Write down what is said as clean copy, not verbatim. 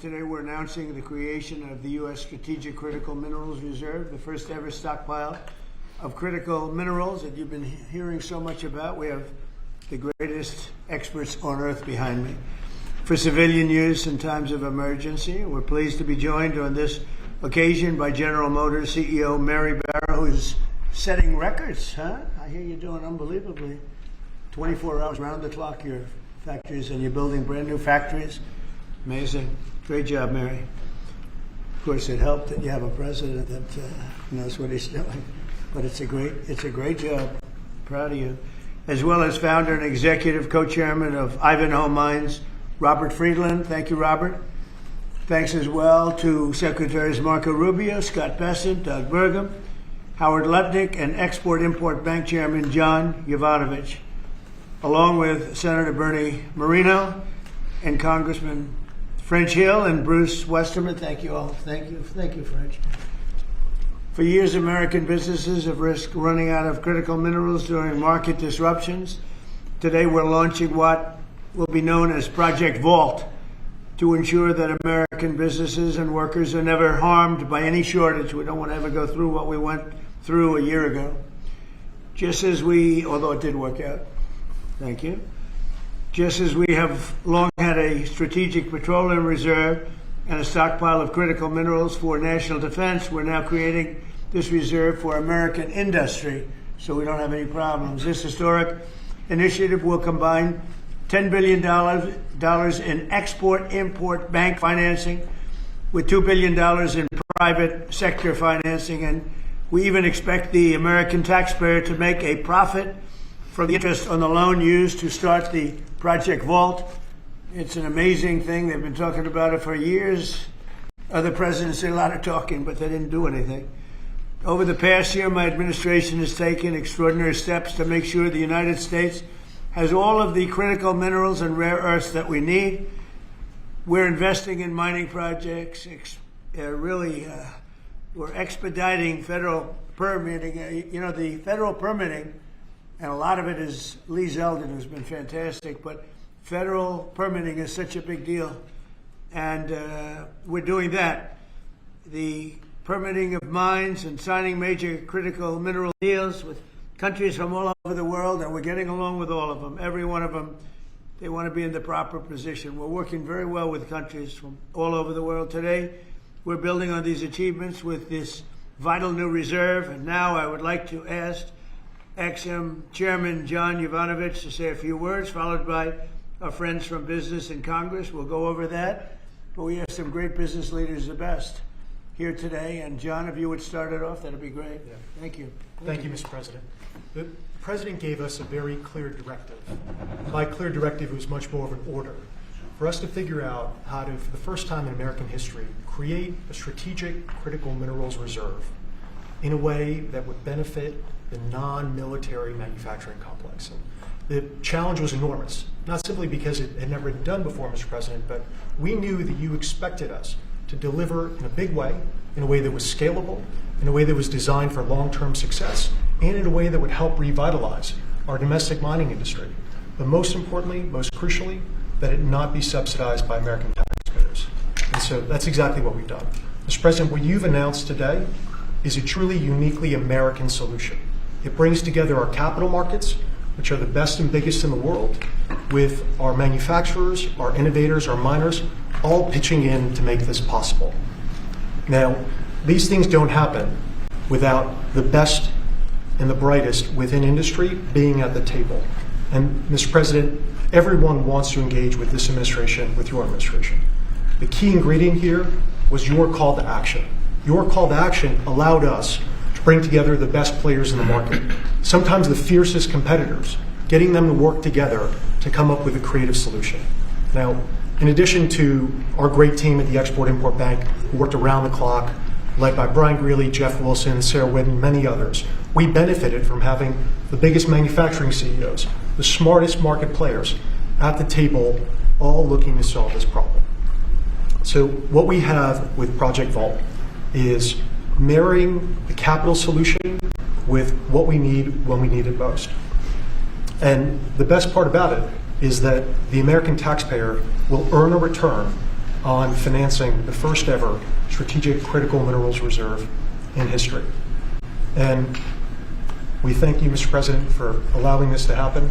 today we're announcing the creation of the U.S. Strategic Critical Minerals Reserve, the first ever stockpile of critical minerals that you've been hearing so much about. We have the greatest experts on earth behind me for civilian use in times of emergency. We're pleased to be joined on this occasion by General Motors CEO Mary Barra, who's setting records, huh? I hear you're doing unbelievably. 24 hours round the clock, your factories, and you're building brand new factories. Amazing. Great job, Mary. Of course, it helped that you have a president that knows what he's doing. But it's a great job. Proud of you. As well as founder and executive co-chairman of Ivanhoe Mines, Robert Friedland. Thank you, Robert. Thanks as well to Secretaries Marco Rubio, Scott Bessent, Doug Burgum, Howard Lutnick, and Export-Import Bank Chairman John Yovanovitch, along with Senator Bernie Moreno and Congressman French Hill and Bruce Westerman. Thank you all. Thank you, French. For years, American businesses have risked running out of critical minerals during market disruptions. Today, we're launching what will be known as Project Vault to ensure that American businesses and workers are never harmed by any shortage. We don't want to ever go through what we went through a year ago. Just as although it did work out. Thank you. Just as we have long had a strategic petroleum reserve and a stockpile of critical minerals for national defense, we're now creating this reserve for American industry so we don't have any problems. This historic initiative will combine $10 billion in export-import bank financing with $2 billion in private sector financing, and we even expect the American taxpayer to make a profit from the interest on the loan used to start the Project Vault. It's an amazing thing. They've been talking about it for years. Other presidents did a lot of talking, but they didn't do anything. Over the past year, my administration has taken extraordinary steps to make sure the United States has all of the critical minerals and rare earths that we need. We're investing in mining projects. We're expediting federal permitting. The federal permitting, and a lot of it is Lee Zeldin, who's been fantastic, but federal permitting is such a big deal. And we're doing that. The permitting of mines and signing major critical mineral deals with countries from all over the world, and we're getting along with all of them. Every one of them, they want to be in the proper position. We're working very well with countries from all over the world. Today, we're building on these achievements with this vital new reserve. And now I would like to ask Ex-Im Chairman John Yovanovitch to say a few words, followed by our friends from business and Congress. We'll go over that. But we have some great business leaders, the best, here today. And John, if you would start it off, that'd be great. Yeah. Thank you. Thank you, Mr. President. The President gave us a very clear directive. By clear directive, it was much more of an order for us to figure out how to, for the first time in American history, create a strategic critical minerals reserve in a way that would benefit the non-military manufacturing complex. And the challenge was enormous, not simply because it had never been done before, Mr. President, but we knew that you expected us to deliver in a big way, in a way that was scalable, in a way that was designed for long-term success, and in a way that would help revitalize our domestic mining industry. But most importantly, most crucially, that it not be subsidized by American taxpayers. And so that's exactly what we've done. Mr. President, what you've announced today is a truly uniquely American solution. It brings together our capital markets, which are the best and biggest in the world, with our manufacturers, our innovators, our miners, all pitching in to make this possible. Now, these things don't happen without the best and the brightest within industry being at the table. And Mr. President, everyone wants to engage with this administration, with your administration. The key ingredient here was your call to action. Your call to action allowed us to bring together the best players in the market, sometimes the fiercest competitors, getting them to work together to come up with a creative solution. Now, in addition to our great team at the Export-Import Bank, who worked around the clock, led by Brian Greeley, Jeff Wilson, Sarah Whitten, many others, we benefited from having the biggest manufacturing CEOs, the smartest market players at the table, all looking to solve this problem. So what we have with Project Vault is marrying the capital solution with what we need when we need it most. And the best part about it is that the American taxpayer will earn a return on financing the first ever strategic critical minerals reserve in history. And we thank you, Mr. President, for allowing this to happen.